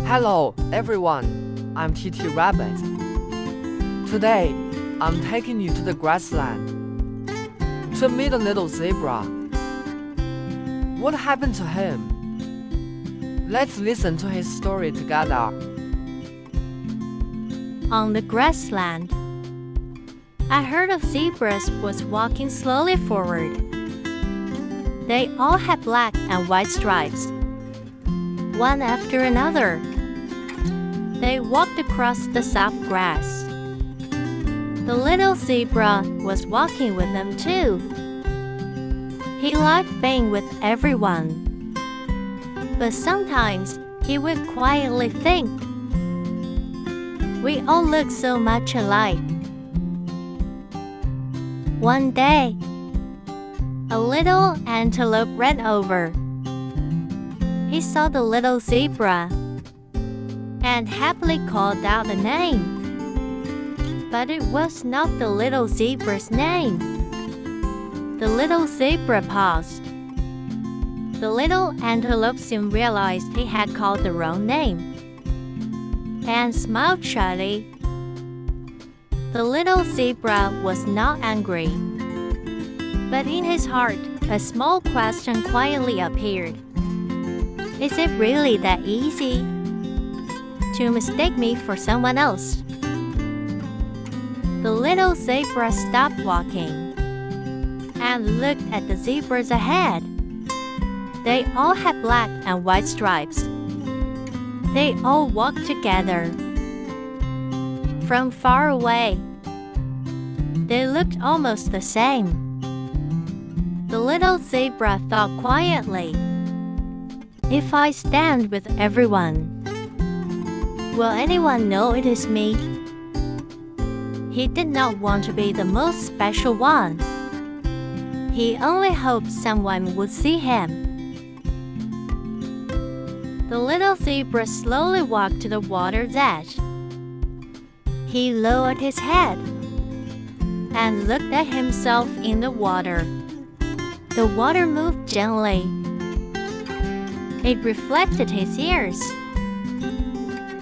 Hello, everyone. I'm TT Rabbit. Today, I'm taking you to the grassland to meet a little zebra. What happened to him? Let's listen to his story together. On the grassland, a herd of zebras was walking slowly forward. They all had black and white stripes, one after another. They walked across the soft grass. The little zebra was walking with them too. He liked being with everyone, but sometimes he would quietly think, "We all look so much alike." One day, a little antelope ran over. He saw the little zebra and happily called out a name. But it was not the little zebra's name. The little zebra paused. The little antelope soon realized he had called the wrong name and smiled shyly. The little zebra was not angry, but in his heart, a small question quietly appeared. Is it really that easy to mistake me for someone else? The little zebra stopped walking and looked at the zebras ahead. They all had black and white stripes. They all walked together. From far away, they looked almost the same. The little zebra thought quietly, "If I stand with everyone, will anyone know it is me?" He did not want to be the most special one. He only hoped someone would see him. The little zebra slowly walked to the water's edge. He lowered his head and looked at himself in the water. The water moved gently. It reflected his ears,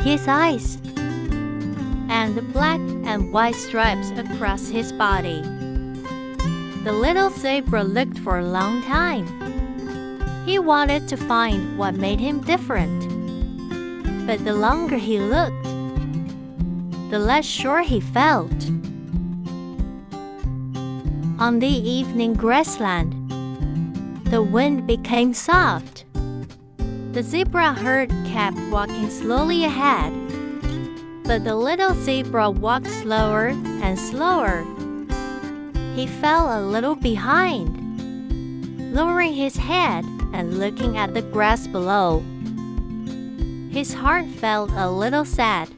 his eyes, and the black and white stripes across his body. The little zebra looked for a long time. He wanted to find what made him different. But the longer he looked, the less sure he felt. On the evening grassland, the wind became soft. The zebra herd kept walking slowly ahead, but the little zebra walked slower and slower. He fell a little behind, lowering his head and looking at the grass below. His heart felt a little sad.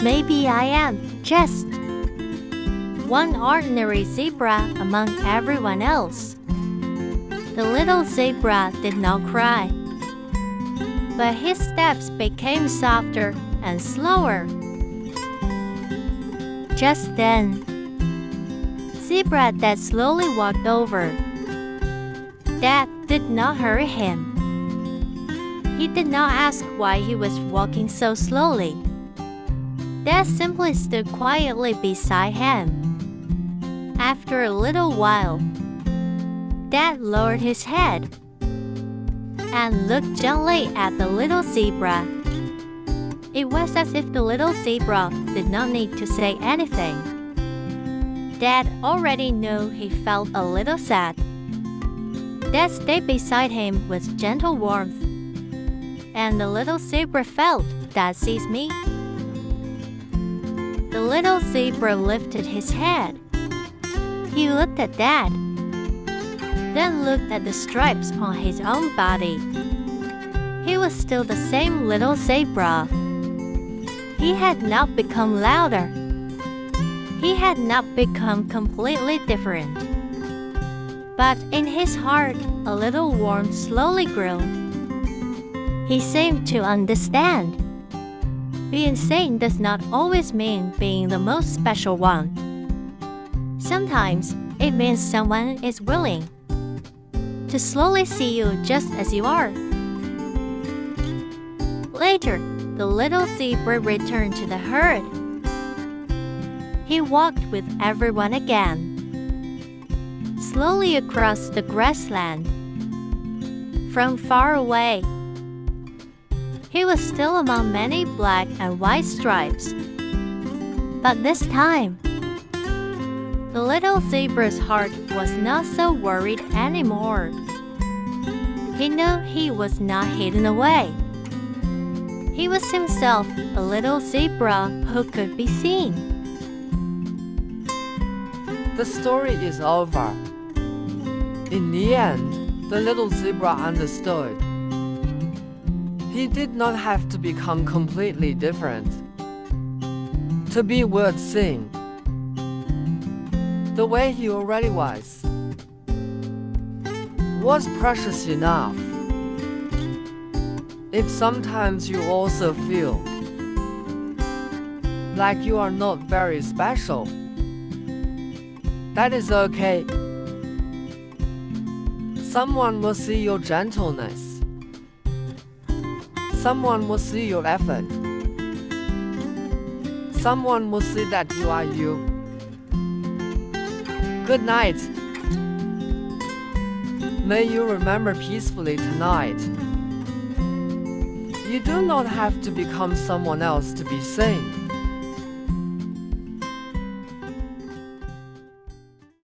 Maybe I am just one ordinary zebra among everyone else. The little zebra did not cry, but his steps became softer and slower. Just then, Zebra Dad slowly walked over. Dad did not hurry him. He did not ask why he was walking so slowly. Dad simply stood quietly beside him. After a little while, Dad lowered his head and looked gently at the little zebra. It was as if the little zebra did not need to say anything. Dad already knew he felt a little sad. Dad stayed beside him with gentle warmth, and the little zebra felt, "Dad sees me." The little zebra lifted his head. He looked at Dad, then looked at the stripes on his own body. He was still the same little zebra. He had not become louder. He had not become completely different. But in his heart, a little warmth slowly grew. He seemed to understand. Being seen does not always mean being the most special one. Sometimes it means someone is willing to slowly see you just as you are. Later, the little zebra returned to the herd. He walked with everyone again, slowly across the grassland. From far away, he was still among many black and white stripes. But this time, the little zebra's heart was not so worried anymore. He knew he was not hidden away. He was himself a little zebra who could be seen. The story is over. In the end, the little zebra understood. He did not have to become completely different to be worth seeing the way he already was precious enough. If sometimes you also feel like you are not very special, that is okay. Someone will see your gentleness. Someone will see your effort. Someone will see that you are you. Good night. May you remember peacefully tonight. You do not have to become someone else to be seen.